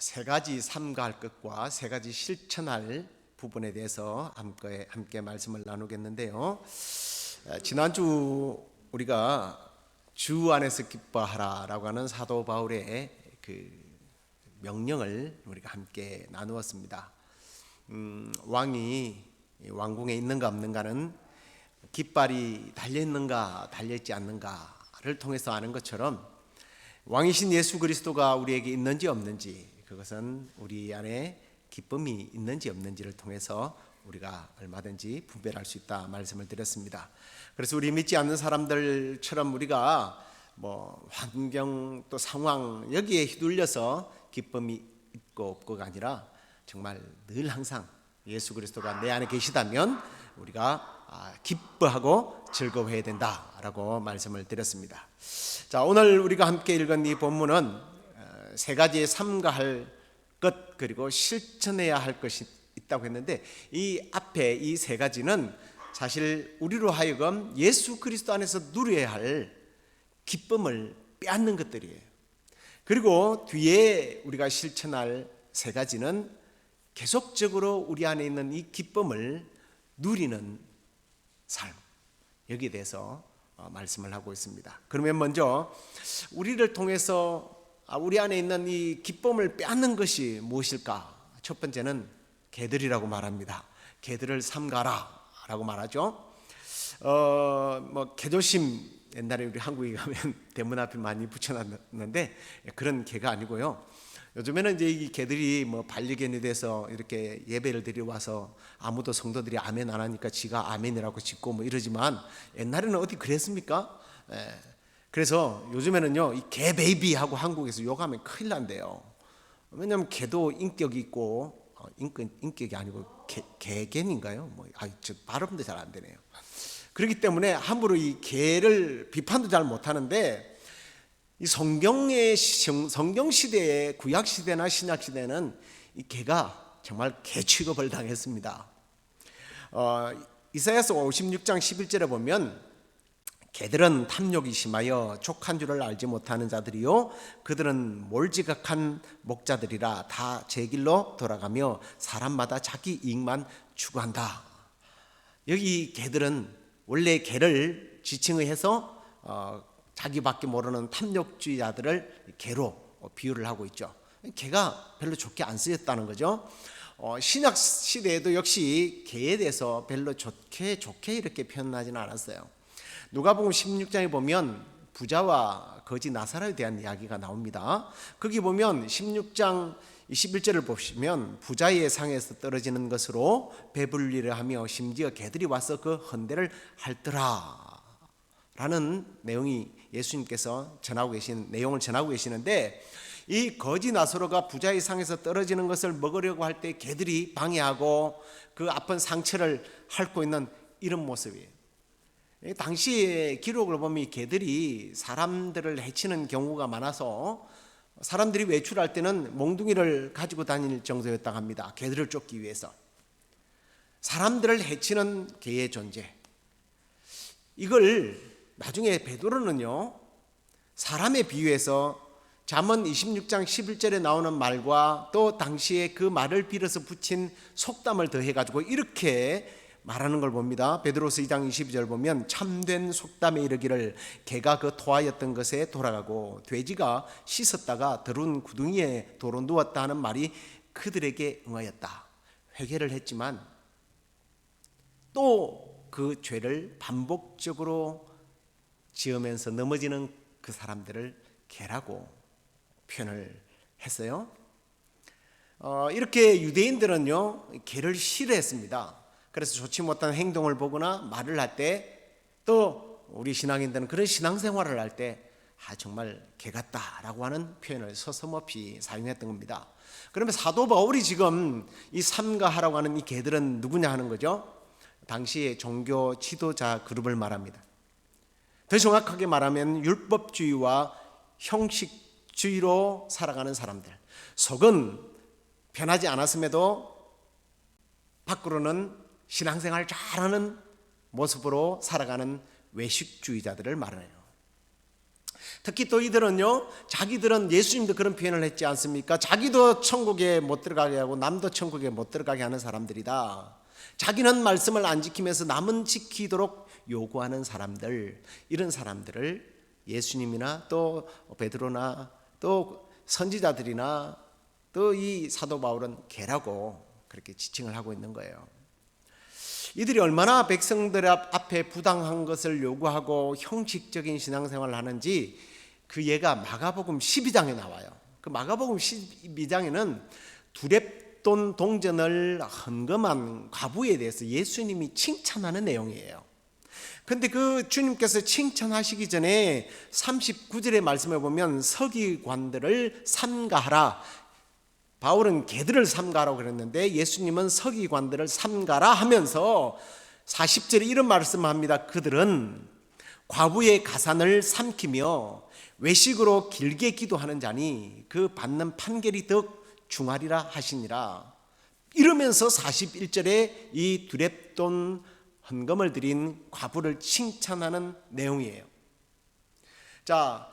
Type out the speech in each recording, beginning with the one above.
세 가지 삼가할 것과 세 가지 실천할 부분에 대해서 함께 말씀을 나누겠는데요. 지난주 우리가 주 안에서 기뻐하라라고 하는 사도 바울의 그 명령을 우리가 함께 나누었습니다. 왕이 왕궁에 있는가 없는가는 깃발이 달려있는가 달려있지 않는가를 통해서 아는 것처럼 왕이신 예수 그리스도가 우리에게 있는지 없는지, 그것은 우리 안에 기쁨이 있는지 없는지를 통해서 우리가 얼마든지 분별할 수 있다 말씀을 드렸습니다. 그래서 우리 믿지 않는 사람들처럼 우리가 환경 또 상황 여기에 휘둘려서 기쁨이 있고 없고가 아니라 정말 늘 항상 예수 그리스도가 내 안에 계시다면 우리가 기뻐하고 즐거워해야 된다라고 말씀을 드렸습니다. 자, 오늘 우리가 함께 읽은 이 본문은 세 가지의 삼가할 것 그리고 실천해야 할 것이 있다고 했는데, 이 앞에 이 세 가지는 사실 우리로 하여금 예수 그리스도 안에서 누려야 할 기쁨을 빼앗는 것들이에요. 그리고 뒤에 우리가 실천할 세 가지는 계속적으로 우리 안에 있는 이 기쁨을 누리는 삶, 여기에 대해서 말씀을 하고 있습니다. 그러면 먼저 우리를 통해서 우리 안에 있는 이 기쁨을 빼앗는 것이 무엇일까? 첫 번째는 개들이라고 말합니다. 개들을 삼가라 라고 말하죠. 개조심, 옛날에 우리 한국에 가면 대문 앞에 많이 붙여놨는데 그런 개가 아니고요. 요즘에는 이제 이 개들이 반려견이 돼서 이렇게 예배를 드리러 와서 아무도 성도들이 아멘 안 하니까 지가 아멘이라고 짓고 이러지만, 옛날에는 어디 그랬습니까? 그래서 요즘에는요, 이 개 베이비 하고 한국에서 욕하면 큰일 난대요. 왜냐하면 개도 인격이 있고, 인격이 아니고 개견인가요? 저 발음도 잘 안 되네요. 그렇기 때문에 함부로 이 개를 비판도 잘 못하는데, 이 성경 시대의 구약 시대나 신약 시대는 이 개가 정말 개 취급을 당했습니다. 이사야서 56장 11절에 보면 개들은 탐욕이 심하여 족한 줄을 알지 못하는 자들이요, 그들은 몰지각한 목자들이라 다 제 길로 돌아가며 사람마다 자기 이익만 추구한다. 여기 개들은 원래 개를 지칭을 해서 자기밖에 모르는 탐욕주의자들을 개로 비유를 하고 있죠. 개가 별로 좋게 안 쓰였다는 거죠. 신약 시대에도 역시 개에 대해서 별로 좋게 이렇게 표현하지는 않았어요. 누가복음 16장에 보면 부자와 거지 나사로에 대한 이야기가 나옵니다. 거기 보면 16장 21절을 보시면 부자의 상에서 떨어지는 것으로 배불리를 하며 심지어 개들이 와서 그 헌대를 핥더라 라는 내용이 예수님께서 내용을 전하고 계시는데, 이 거지 나사로가 부자의 상에서 떨어지는 것을 먹으려고 할 때 개들이 방해하고 그 아픈 상처를 핥고 있는 이런 모습이에요. 당시의 기록을 보면 개들이 사람들을 해치는 경우가 많아서 사람들이 외출할 때는 몽둥이를 가지고 다닐 정도였다고 합니다. 개들을 쫓기 위해서. 사람들을 해치는 개의 존재, 이걸 나중에 베드로는요, 사람에 비유해서 잠언 26장 11절에 나오는 말과 또 당시에 그 말을 빌어서 붙인 속담을 더해가지고 이렇게 말하는 걸 봅니다. 베드로서 2장 22절 보면 참된 속담에 이르기를 개가 그 토하였던 것에 돌아가고 돼지가 씻었다가 더러운 구덩이에 도로 누웠다 하는 말이 그들에게 응하였다. 회개를 했지만 또 그 죄를 반복적으로 지으면서 넘어지는 그 사람들을 개라고 표현을 했어요. 이렇게 유대인들은요, 개를 싫어했습니다. 그래서 좋지 못한 행동을 보거나 말을 할 때, 또 우리 신앙인들은 그런 신앙생활을 할 때 정말 개 같다라고 하는 표현을 서슴없이 사용했던 겁니다. 그러면 사도 바울이 지금 이 삼가하라고 하는 이 개들은 누구냐 하는 거죠. 당시의 종교 지도자 그룹을 말합니다. 더 정확하게 말하면 율법주의와 형식주의로 살아가는 사람들, 속은 변하지 않았음에도 밖으로는 신앙생활 잘하는 모습으로 살아가는 외식주의자들을 말해요. 특히 또 이들은요, 자기들은 예수님도 그런 표현을 했지 않습니까? 자기도 천국에 못 들어가게 하고 남도 천국에 못 들어가게 하는 사람들이다. 자기는 말씀을 안 지키면서 남은 지키도록 요구하는 사람들, 이런 사람들을 예수님이나 또 베드로나 또 선지자들이나 또 이 사도 바울은 개라고 그렇게 지칭을 하고 있는 거예요. 이들이 얼마나 백성들 앞에 부당한 것을 요구하고 형식적인 신앙생활을 하는지 그 예가 마가복음 12장에 나와요. 그 마가복음 12장에는 두렙돈 동전을 헌금한 과부에 대해서 예수님이 칭찬하는 내용이에요. 근데 그 주님께서 칭찬하시기 전에 39절의 말씀에 보면 서기관들을 삼가하라. 바울은 개들을 삼가라고 그랬는데 예수님은 서기관들을 삼가라 하면서 40절에 이런 말씀합니다. 그들은 과부의 가산을 삼키며 외식으로 길게 기도하는 자니 그 받는 판결이 더 중하리라 하시니라. 이러면서 41절에 이 두렙돈 헌금을 드린 과부를 칭찬하는 내용이에요. 자,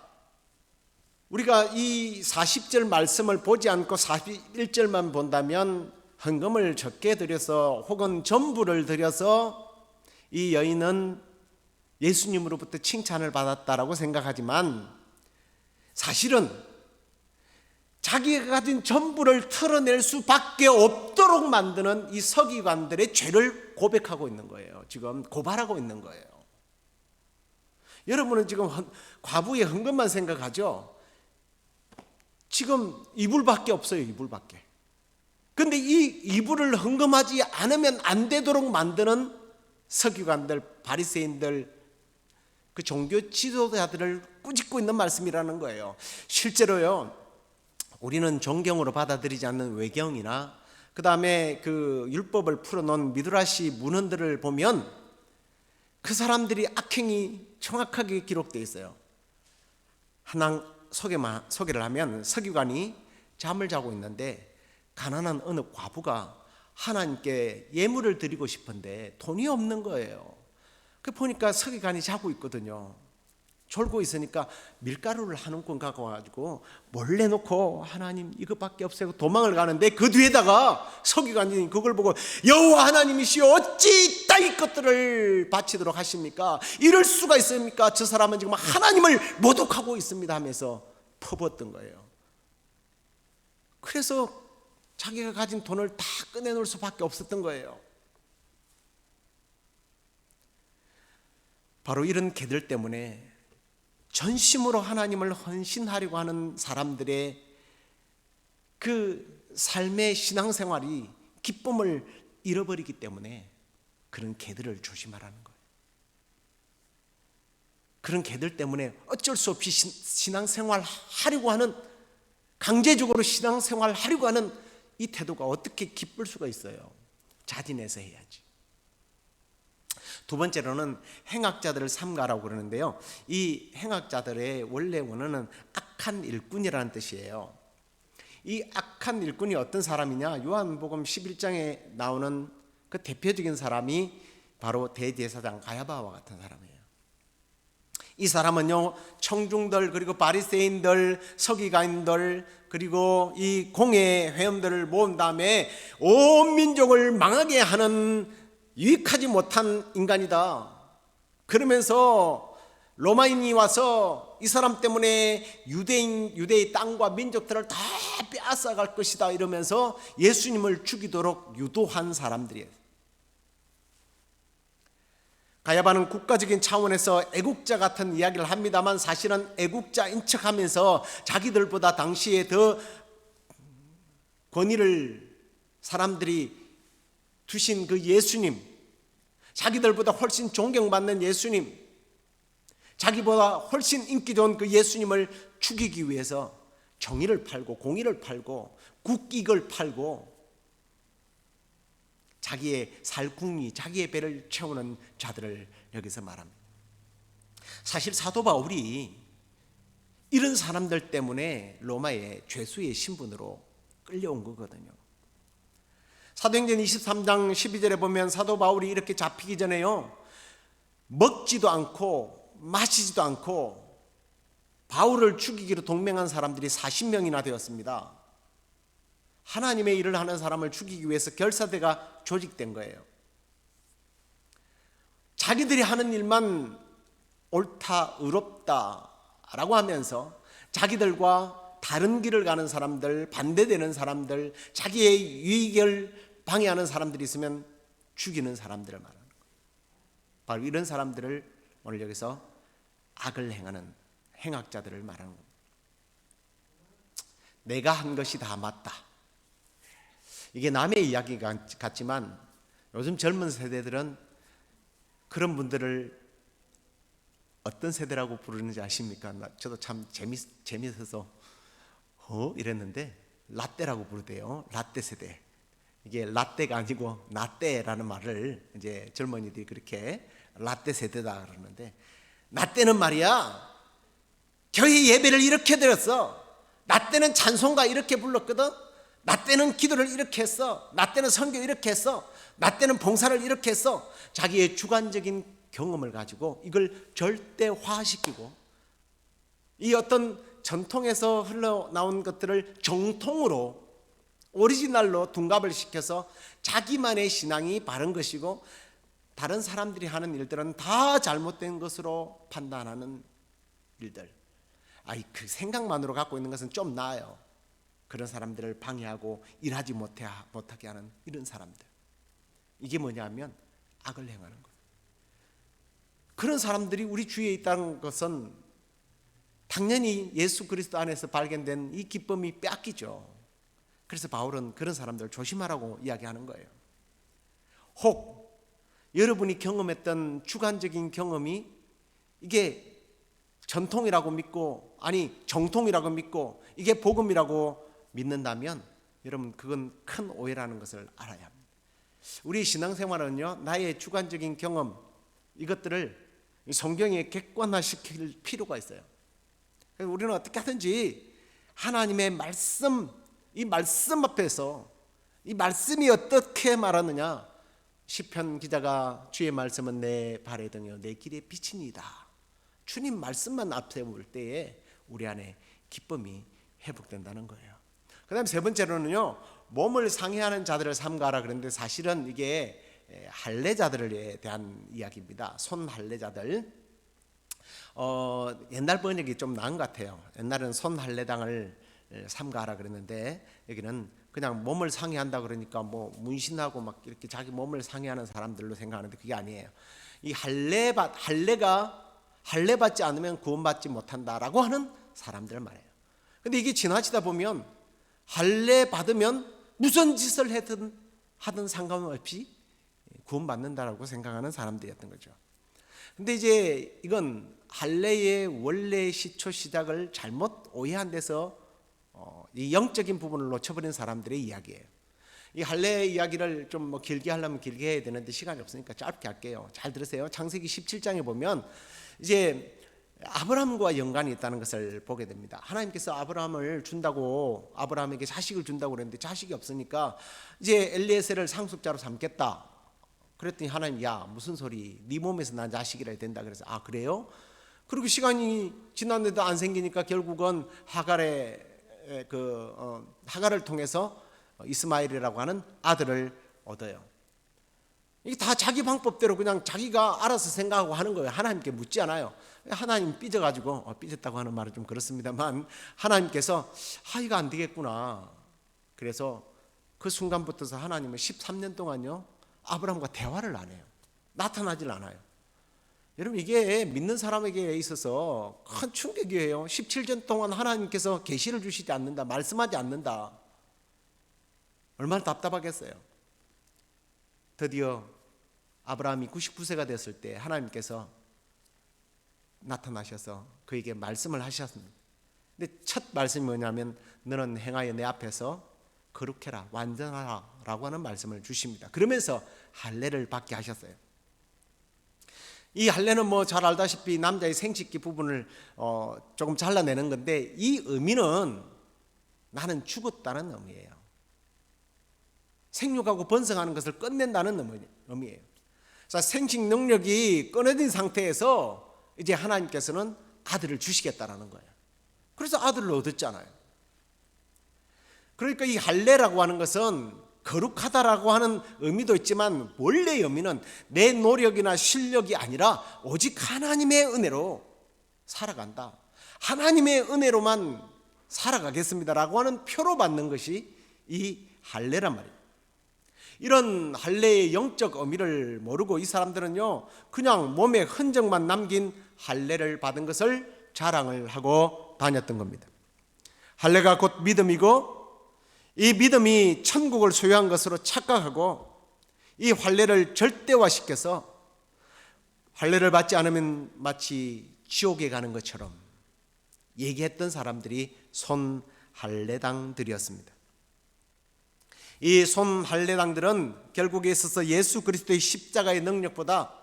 우리가 이 40절 말씀을 보지 않고 41절만 본다면 헌금을 적게 드려서 혹은 전부를 드려서 이 여인은 예수님으로부터 칭찬을 받았다라고 생각하지만 사실은 자기가 가진 전부를 털어낼 수밖에 없도록 만드는 이 서기관들의 죄를 고백하고 있는 거예요. 지금 고발하고 있는 거예요. 여러분은 지금 과부의 헌금만 생각하죠? 지금 이불밖에 없어요. 이불밖에. 근데 이 이불을 헌금하지 않으면 안 되도록 만드는 서기관들, 바리새인들, 그 종교 지도자들을 꾸짖고 있는 말씀이라는 거예요. 실제로요, 우리는 존경으로 받아들이지 않는 외경이나 그 다음에 그 율법을 풀어놓은 미드라시 문헌들을 보면 그 사람들이 악행이 정확하게 기록되어 있어요. 하나 소개를 하면 서기관이 잠을 자고 있는데 가난한 어느 과부가 하나님께 예물을 드리고 싶은데 돈이 없는 거예요. 그 보니까 서기관이 자고 있거든요. 졸고 있으니까 밀가루를 한 움큼 갖고 와가지고 몰래 놓고 하나님 이것밖에 없어요 도망을 가는데 그 뒤에다가 서기관이 그걸 보고 여호와 하나님이시여 어찌 따위 것들을 바치도록 하십니까? 이럴 수가 있습니까? 저 사람은 지금 하나님을 모독하고 있습니다 하면서 퍼붓던 거예요. 그래서 자기가 가진 돈을 다 꺼내놓을 수밖에 없었던 거예요. 바로 이런 개들 때문에 전심으로 하나님을 헌신하려고 하는 사람들의 그 삶의 신앙생활이 기쁨을 잃어버리기 때문에 그런 개들을 조심하라는 거예요. 그런 개들 때문에 어쩔 수 없이 신앙생활 하려고 하는, 강제적으로 신앙생활 하려고 하는 이 태도가 어떻게 기쁠 수가 있어요? 자진해서 해야지. 두 번째로는 행악자들을 삼가라고 그러는데요, 이 행악자들의 원래 원어는 악한 일꾼이라는 뜻이에요. 이 악한 일꾼이 어떤 사람이냐? 요한복음 11장에 나오는 그 대표적인 사람이 바로 대제사장 가야바와 같은 사람이에요. 이 사람은요, 청중들 그리고 바리새인들, 서기관들 그리고 이 공회 회원들을 모은 다음에 온 민족을 망하게 하는 유익하지 못한 인간이다. 그러면서 로마인이 와서 이 사람 때문에 유대의 땅과 민족들을 다 빼앗아갈 것이다 이러면서 예수님을 죽이도록 유도한 사람들이에요. 가야바는 국가적인 차원에서 애국자 같은 이야기를 합니다만 사실은 애국자인 척하면서 자기들보다 당시에 더 권위를 사람들이 두신 그 예수님, 자기들보다 훨씬 존경받는 예수님, 자기보다 훨씬 인기 좋은 그 예수님을 죽이기 위해서 정의를 팔고 공의를 팔고 국익을 팔고 자기의 살궁리, 자기의 배를 채우는 자들을 여기서 말합니다. 사실 사도 바울이 이런 사람들 때문에 로마의 죄수의 신분으로 끌려온 거거든요. 사도행전 23장 12절에 보면 사도 바울이 이렇게 잡히기 전에요, 먹지도 않고 마시지도 않고 바울을 죽이기로 동맹한 사람들이 40명이나 되었습니다. 하나님의 일을 하는 사람을 죽이기 위해서 결사대가 조직된 거예요. 자기들이 하는 일만 옳다, 의롭다라고 하면서 자기들과 다른 길을 가는 사람들, 반대되는 사람들, 자기의 유익을 방해하는 사람들이 있으면 죽이는 사람들을 말하는 거예요. 바로 이런 사람들을 오늘 여기서 악을 행하는 행악자들을 말하는 겁니다. 내가 한 것이 다 맞다. 이게 남의 이야기 같지만 요즘 젊은 세대들은 그런 분들을 어떤 세대라고 부르는지 아십니까? 저도 참 재밌어서 이랬는데 라떼라고 부르대요. 라떼 세대. 이게 라떼가 아니고 나떼라는 말을 이제 젊은이들이 그렇게 라떼 세대다 그러는데, 나떼는 말이야 교회 예배를 이렇게 드렸어. 나떼는 찬송가 이렇게 불렀거든. 나떼는 기도를 이렇게 했어. 나떼는 선교 이렇게 했어. 나떼는 봉사를 이렇게 했어. 자기의 주관적인 경험을 가지고 이걸 절대화시키고 이 어떤 전통에서 흘러나온 것들을 정통으로 오리지널로 둔갑을 시켜서 자기만의 신앙이 바른 것이고 다른 사람들이 하는 일들은 다 잘못된 것으로 판단하는 일들. 그 생각만으로 갖고 있는 것은 좀 나아요. 그런 사람들을 방해하고 일하지 못하게 하는 이런 사람들. 이게 뭐냐면 악을 행하는 거예요. 그런 사람들이 우리 주위에 있다는 것은 당연히 예수 그리스도 안에서 발견된 이 기쁨이 뺏기죠. 그래서 바울은 그런 사람들을 조심하라고 이야기하는 거예요. 혹 여러분이 경험했던 주관적인 경험이 이게 전통이라고 믿고, 아니 정통이라고 믿고 이게 복음이라고 믿는다면 여러분 그건 큰 오해라는 것을 알아야 합니다. 우리 신앙생활은요, 나의 주관적인 경험 이것들을 성경에 객관화시킬 필요가 있어요. 그래서 우리는 어떻게 하든지 하나님의 말씀, 이 말씀 앞에서 이 말씀이 어떻게 말하느냐, 시편 기자가 주의 말씀은 내 발의 등이요 내 길의 빛이니이다. 주님 말씀만 앞세울 때에 우리 안에 기쁨이 회복된다는 거예요. 그 다음에 세 번째로는요, 몸을 상해하는 자들을 삼가라 그랬는데 사실은 이게 할례자들에 대한 이야기입니다. 손 할례자들. 옛날 번역이 좀 나은 것 같아요. 옛날에는 손 할례당을 삼가라 그랬는데 여기는 그냥 몸을 상해한다 그러니까 뭐 문신하고 막 이렇게 자기 몸을 상해하는 사람들로 생각하는데 그게 아니에요. 이 할례가 할례받지 않으면 구원받지 못한다라고 하는 사람들 말이에요. 근데 이게 지나치다 보면 할례 받으면 무슨 짓을 하든 상관없이 구원받는다라고 생각하는 사람들이었던 거죠. 근데 이제 이건 할례의 원래 시초 시작을 잘못 오해한 데서 이 영적인 부분을 놓쳐버린 사람들의 이야기예요. 이 할례 이야기를 좀 뭐 길게 하려면 길게 해야 되는데 시간이 없으니까 짧게 할게요. 잘 들으세요. 창세기 17장에 보면 이제 아브라함과 연관이 있다는 것을 보게 됩니다. 하나님께서 아브라함을 준다고, 아브라함에게 자식을 준다고 그랬는데 자식이 없으니까 이제 엘리에셀을 상속자로 삼겠다. 그랬더니 하나님, 야 무슨 소리, 네 몸에서 난 자식이라 된다. 그래서 아 그래요? 그리고 시간이 지났는데도 안 생기니까 결국은 하갈을 통해서 이스마엘이라고 하는 아들을 얻어요. 이게 다 자기 방법대로 그냥 자기가 알아서 생각하고 하는 거예요. 하나님께 묻지 않아요. 하나님 삐져가지고, 삐졌다고 하는 말은 좀 그렇습니다만 하나님께서 이거 안 되겠구나. 그래서 그 순간부터서 하나님은 13년 동안요 아브라함과 대화를 안 해요. 나타나질 않아요. 여러분 이게 믿는 사람에게 있어서 큰 충격이에요. 17년 동안 하나님께서 계시를 주시지 않는다, 말씀하지 않는다. 얼마나 답답하겠어요. 드디어 아브라함이 99세가 됐을 때 하나님께서 나타나셔서 그에게 말씀을 하셨습니다. 근데 첫 말씀이 뭐냐면 너는 행하여 내 앞에서 거룩해라, 완전하라 라고 하는 말씀을 주십니다. 그러면서 할례를 받게 하셨어요. 이 할례는 뭐 잘 알다시피 남자의 생식기 부분을 조금 잘라내는 건데 이 의미는 나는 죽었다는 의미예요. 생육하고 번성하는 것을 끝낸다는 의미예요. 자, 생식 능력이 끊어진 상태에서 이제 하나님께서는 아들을 주시겠다라는 거예요. 그래서 아들을 얻었잖아요. 그러니까 이 할례라고 하는 것은 거룩하다라고 하는 의미도 있지만 원래 의미는 내 노력이나 실력이 아니라 오직 하나님의 은혜로 살아간다. 하나님의 은혜로만 살아가겠습니다라고 하는 표로 받는 것이 이 할례란 말이에요. 이런 할례의 영적 의미를 모르고 이 사람들은요, 그냥 몸에 흔적만 남긴 할례를 받은 것을 자랑을 하고 다녔던 겁니다. 할례가 곧 믿음이고 이 믿음이 천국을 소유한 것으로 착각하고 이 할례를 절대화시켜서 할례를 받지 않으면 마치 지옥에 가는 것처럼 얘기했던 사람들이 손할례당들이었습니다. 이 손할례당들은 결국에 있어서 예수 그리스도의 십자가의 능력보다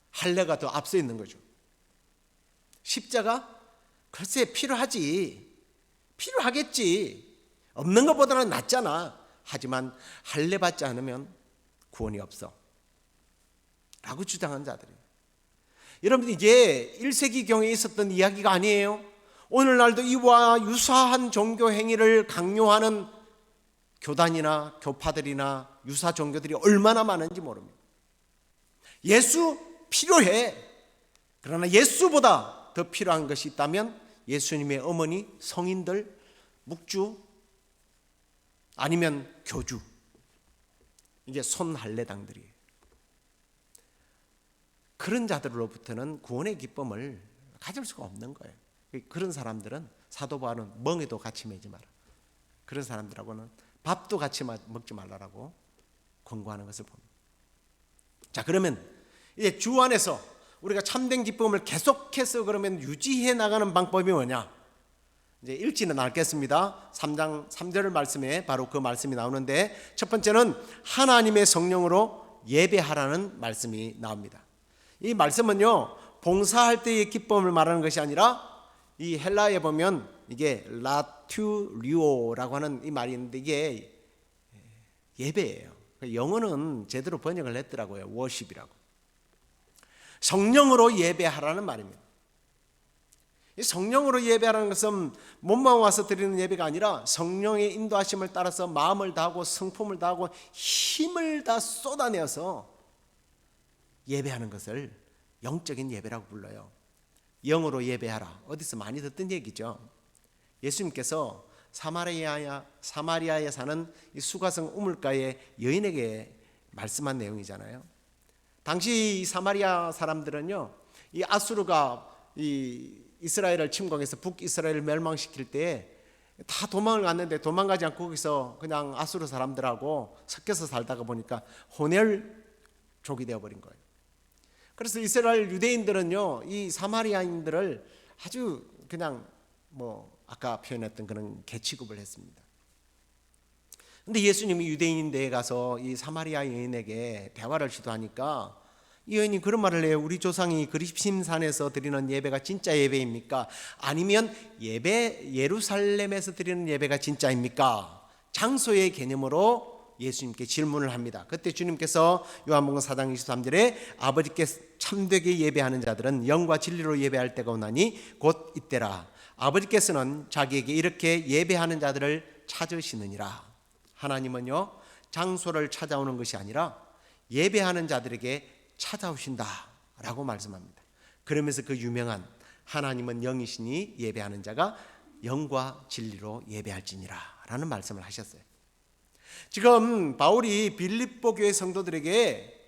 할례가 더 앞서 있는 거죠. 십자가? 글쎄 필요하겠지. 없는 것보다는 낫잖아. 하지만 할례 받지 않으면 구원이 없어 라고 주장한 자들이에요. 여러분, 이게 1세기경에 있었던 이야기가 아니에요. 오늘날도 이와 유사한 종교 행위를 강요하는 교단이나 교파들이나 유사 종교들이 얼마나 많은지 모릅니다. 예수 필요해. 그러나 예수보다 더 필요한 것이 있다면 예수님의 어머니, 성인들, 묵주 아니면 교주, 이게 손할례당들이에요. 그런 자들로부터는 구원의 기쁨을 가질 수가 없는 거예요. 그런 사람들은 사도 바울은 멍에도 같이 매지 마라. 그런 사람들하고는 밥도 같이 먹지 말라라고 권고하는 것을 봅니다. 자, 그러면 이제 주 안에서 우리가 참된 기쁨을 계속해서 그러면 유지해 나가는 방법이 뭐냐? 이제 읽지는 않겠습니다. 3장 3절 말씀에 바로 그 말씀이 나오는데, 첫 번째는 하나님의 성령으로 예배하라는 말씀이 나옵니다. 이 말씀은요, 봉사할 때의 기쁨을 말하는 것이 아니라 이 헬라에 보면 이게 라튜리오라고 하는 이 말이 있는데 이게 예배예요. 영어는 제대로 번역을 했더라고요. 워십이라고. 성령으로 예배하라는 말입니다. 이 성령으로 예배하라는 것은 몸만 와서 드리는 예배가 아니라 성령의 인도하심을 따라서 마음을 다하고 성품을 다하고 힘을 다 쏟아내어서 예배하는 것을 영적인 예배라고 불러요. 영으로 예배하라. 어디서 많이 듣던 얘기죠. 예수님께서 사마리아에 사는 이 수가성 우물가의 여인에게 말씀한 내용이잖아요. 당시 사마리아 사람들은요, 이 아수르가 이 이스라엘을 침공해서 북이스라엘을 멸망시킬 때 다 도망을 갔는데 도망가지 않고 거기서 그냥 아수르 사람들하고 섞여서 살다가 보니까 혼혈족이 되어버린 거예요. 그래서 이스라엘 유대인들은요, 이 사마리아인들을 아주 그냥 아까 표현했던 그런 개취급을 했습니다. 근데 예수님이 유대인인데 가서 이 사마리아 여인에게 대화를 시도하니까 이 여인이 그런 말을 해요. 우리 조상이 그리심산에서 드리는 예배가 진짜 예배입니까? 아니면 예루살렘에서 드리는 예배가 진짜입니까? 장소의 개념으로 예수님께 질문을 합니다. 그때 주님께서 요한복음 4장 23절에 아버지께 참되게 예배하는 자들은 영과 진리로 예배할 때가 오나니 곧 이때라. 아버지께서는 자기에게 이렇게 예배하는 자들을 찾으시느니라. 하나님은요, 장소를 찾아오는 것이 아니라 예배하는 자들에게 찾아오신다라고 말씀합니다. 그러면서 그 유명한 하나님은 영이시니 예배하는 자가 영과 진리로 예배할지니라 라는 말씀을 하셨어요. 지금 바울이 빌립보 교회 성도들에게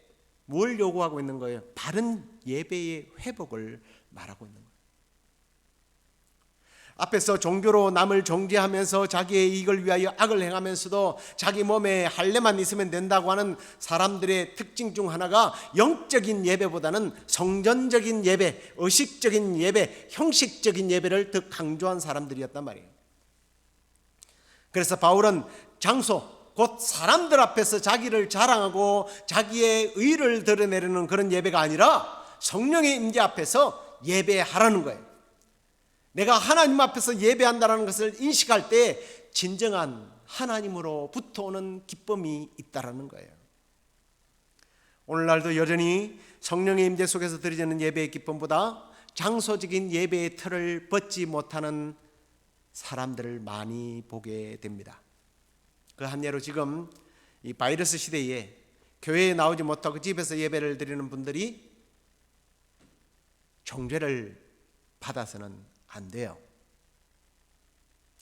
뭘 요구하고 있는 거예요? 바른 예배의 회복을 말하고 있는 거예요. 앞에서 종교로 남을 정죄하면서 자기의 이익을 위하여 악을 행하면서도 자기 몸에 할례만 있으면 된다고 하는 사람들의 특징 중 하나가 영적인 예배보다는 성전적인 예배, 의식적인 예배, 형식적인 예배를 더 강조한 사람들이었단 말이에요. 그래서 바울은 장소, 곧 사람들 앞에서 자기를 자랑하고 자기의 의를 드러내려는 그런 예배가 아니라 성령의 임재 앞에서 예배하라는 거예요. 내가 하나님 앞에서 예배한다는 것을 인식할 때 진정한 하나님으로부터 오는 기쁨이 있다는 거예요. 오늘날도 여전히 성령의 임재 속에서 드려지는 예배의 기쁨보다 장소적인 예배의 틀을 벗지 못하는 사람들을 많이 보게 됩니다. 그 한 예로 지금 이 바이러스 시대에 교회에 나오지 못하고 집에서 예배를 드리는 분들이 종죄를 받아서는 안 돼요.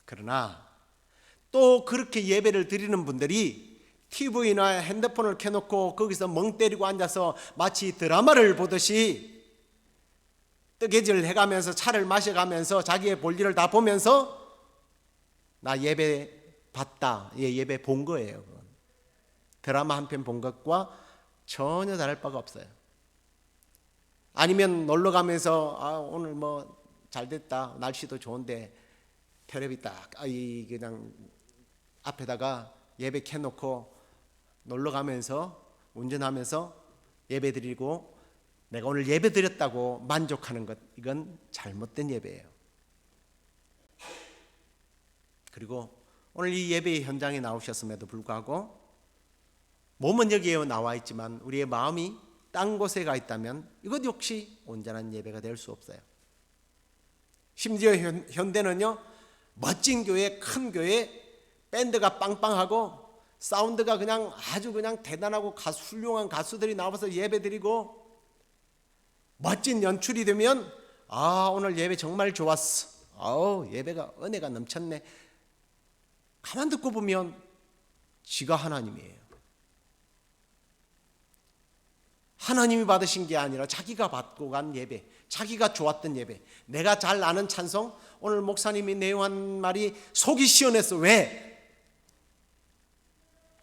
그러나 또 그렇게 예배를 드리는 분들이 TV나 핸드폰을 켜놓고 거기서 멍 때리고 앉아서 마치 드라마를 보듯이 뜨개질 해가면서 차를 마셔가면서 자기의 볼일을 다 보면서 나 예배 봤다, 예배 본 거예요. 그건. 드라마 한 편 본 것과 전혀 다를 바가 없어요. 아니면 놀러 가면서 오늘 뭐 잘됐다, 날씨도 좋은데 텔레비 딱 그냥 앞에다가 예배 켜놓고 놀러 가면서 운전하면서 예배 드리고 내가 오늘 예배 드렸다고 만족하는 것, 이건 잘못된 예배예요. 그리고 오늘 이 예배의 현장에 나오셨음에도 불구하고 몸은 여기에 나와 있지만 우리의 마음이 딴 곳에 가 있다면 이것 역시 온전한 예배가 될 수 없어요. 심지어 현대는요, 멋진 교회, 큰 교회, 밴드가 빵빵하고 사운드가 그냥 아주 그냥 대단하고 훌륭한 가수들이 나와서 예배드리고 멋진 연출이 되면 오늘 예배 정말 좋았어. 예배가 은혜가 넘쳤네. 가만 듣고 보면 지가 하나님이에요. 하나님이 받으신 게 아니라 자기가 받고 간 예배, 자기가 좋았던 예배, 내가 잘 아는 찬송. 오늘 목사님이 내용한 말이 속이 시원했어. 왜?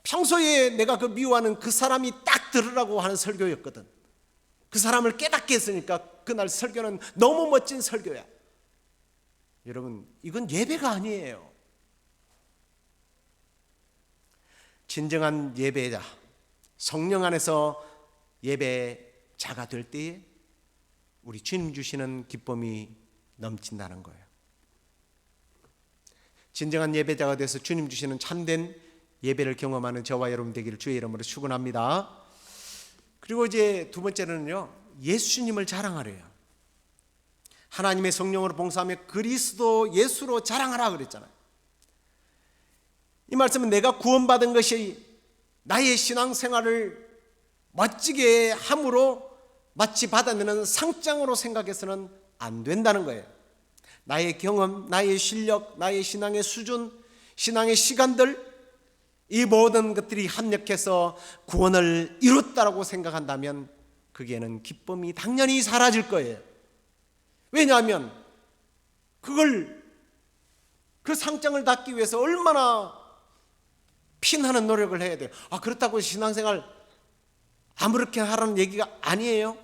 평소에 내가 그 미워하는 그 사람이 딱 들으라고 하는 설교였거든. 그 사람을 깨닫게 했으니까 그날 설교는 너무 멋진 설교야. 여러분, 이건 예배가 아니에요. 진정한 예배자, 성령 안에서 예배자가 될 때에 우리 주님 주시는 기쁨이 넘친다는 거예요. 진정한 예배자가 돼서 주님 주시는 참된 예배를 경험하는 저와 여러분 되기를 주의 이름으로 축원합니다. 그리고 이제 두 번째는요, 예수님을 자랑하래요. 하나님의 성령으로 봉사하며 그리스도 예수로 자랑하라 그랬잖아요. 이 말씀은 내가 구원받은 것이 나의 신앙생활을 멋지게 함으로 마치 받아내는 상장으로 생각해서는 안 된다는 거예요. 나의 경험, 나의 실력, 나의 신앙의 수준, 신앙의 시간들, 이 모든 것들이 합력해서 구원을 이뤘다라고 생각한다면 거기에는 기쁨이 당연히 사라질 거예요. 왜냐하면 그 상장을 받기 위해서 얼마나 피나는 노력을 해야 돼요. 그렇다고 신앙생활 아무렇게 하라는 얘기가 아니에요.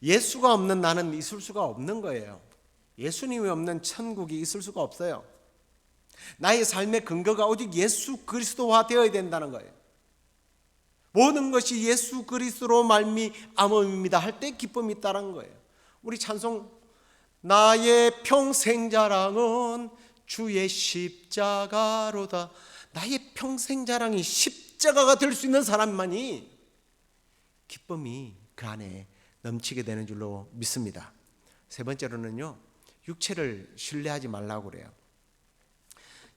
예수가 없는 나는 있을 수가 없는 거예요. 예수님이 없는 천국이 있을 수가 없어요. 나의 삶의 근거가 오직 예수 그리스도화 되어야 된다는 거예요. 모든 것이 예수 그리스도로 말미암음입니다 할 때 기쁨이 있다는 거예요. 우리 찬송, 나의 평생 자랑은 주의 십자가로다. 나의 평생 자랑이 십자가가 될 수 있는 사람만이 기쁨이 그 안에 넘치게 되는 줄로 믿습니다. 세 번째로는요, 육체를 신뢰하지 말라고 그래요.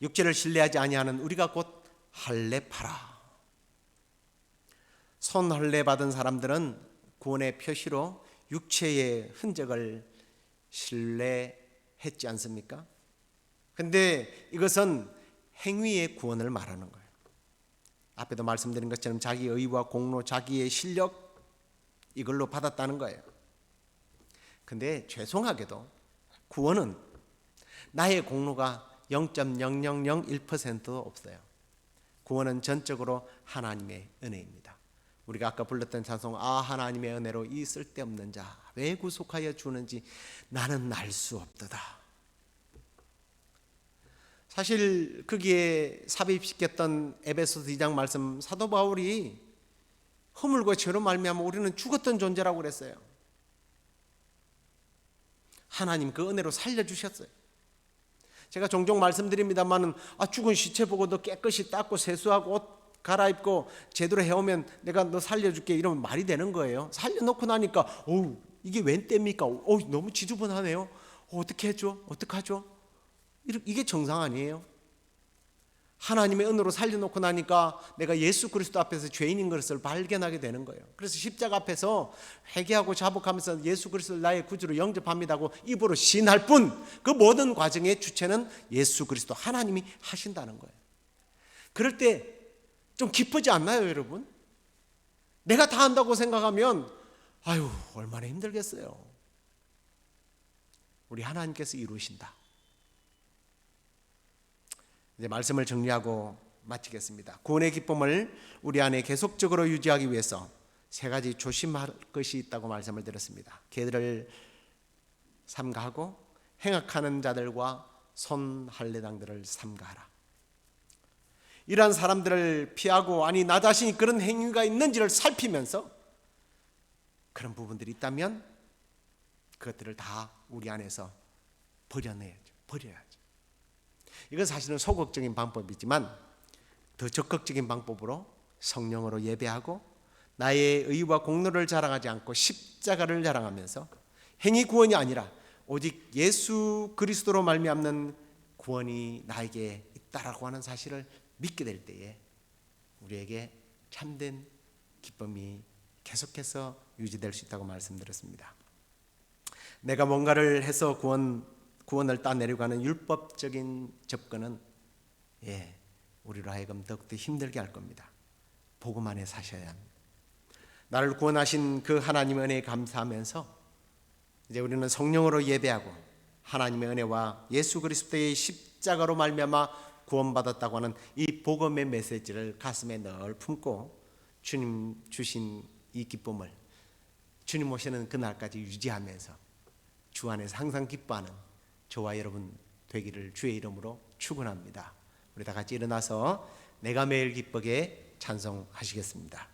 육체를 신뢰하지 아니하는 우리가 곧 할례파라. 손 할례 받은 사람들은 구원의 표시로 육체의 흔적을 신뢰했지 않습니까? 근데 이것은 행위의 구원을 말하는 거예요. 앞에도 말씀드린 것처럼 자기의 의와 공로, 자기의 실력, 이걸로 받았다는 거예요. 근데 죄송하게도 구원은 나의 공로가 0.0001%도 없어요. 구원은 전적으로 하나님의 은혜입니다. 우리가 아까 불렀던 찬송, 하나님의 은혜로 이 쓸데없는 자 왜 구속하여 주는지 나는 알 수 없도다. 사실 거기에 삽입시켰던 에베소서 2장 말씀, 사도 바울이 허물과 죄로 말미암아 우리는 죽었던 존재라고 그랬어요. 하나님 그 은혜로 살려주셨어요. 제가 종종 말씀드립니다만 죽은 시체 보고도 깨끗이 닦고 세수하고 옷 갈아입고 제대로 해오면 내가 너 살려줄게 이러면 말이 되는 거예요. 살려놓고 나니까 이게 웬 때입니까? 너무 지저분하네요. 어떻게 해줘? 어떡하죠? 이게 정상 아니에요? 하나님의 은혜로 살려놓고 나니까 내가 예수 그리스도 앞에서 죄인인 것을 발견하게 되는 거예요. 그래서 십자가 앞에서 회개하고 자복하면서 예수 그리스도를 나의 구주로 영접합니다고 입으로 시인할 뿐, 그 모든 과정의 주체는 예수 그리스도 하나님이 하신다는 거예요. 그럴 때 좀 기쁘지 않나요, 여러분? 내가 다 한다고 생각하면 아유, 얼마나 힘들겠어요. 우리 하나님께서 이루신다. 이제 말씀을 정리하고 마치겠습니다. 구원의 기쁨을 우리 안에 계속적으로 유지하기 위해서 세 가지 조심할 것이 있다고 말씀을 드렸습니다. 개들을 삼가하고 행악하는 자들과 손할례당들을 삼가하라. 이러한 사람들을 피하고, 아니 나 자신이 그런 행위가 있는지를 살피면서 그런 부분들이 있다면 그것들을 다 우리 안에서 버려야죠. 이건 사실은 소극적인 방법이지만 더 적극적인 방법으로 성령으로 예배하고 나의 의와 공로를 자랑하지 않고 십자가를 자랑하면서 행위 구원이 아니라 오직 예수 그리스도로 말미암는 구원이 나에게 있다라고 하는 사실을 믿게 될 때에 우리에게 참된 기쁨이 계속해서 유지될 수 있다고 말씀드렸습니다. 내가 뭔가를 해서 구원을 따내려고 하는 율법적인 접근은 우리로 하여금 더욱더 힘들게 할 겁니다. 복음 안에 사셔야 합니다. 나를 구원하신 그 하나님의 은혜에 감사하면서 이제 우리는 성령으로 예배하고 하나님의 은혜와 예수 그리스도의 십자가로 말미암아 구원받았다고 하는 이 복음의 메시지를 가슴에 늘 품고 주님 주신 이 기쁨을 주님 오시는 그날까지 유지하면서 주 안에서 항상 기뻐하는 저와 여러분 되기를 주의 이름으로 축원합니다. 우리 다 같이 일어나서 내가 매일 기쁘게 찬송하시겠습니다.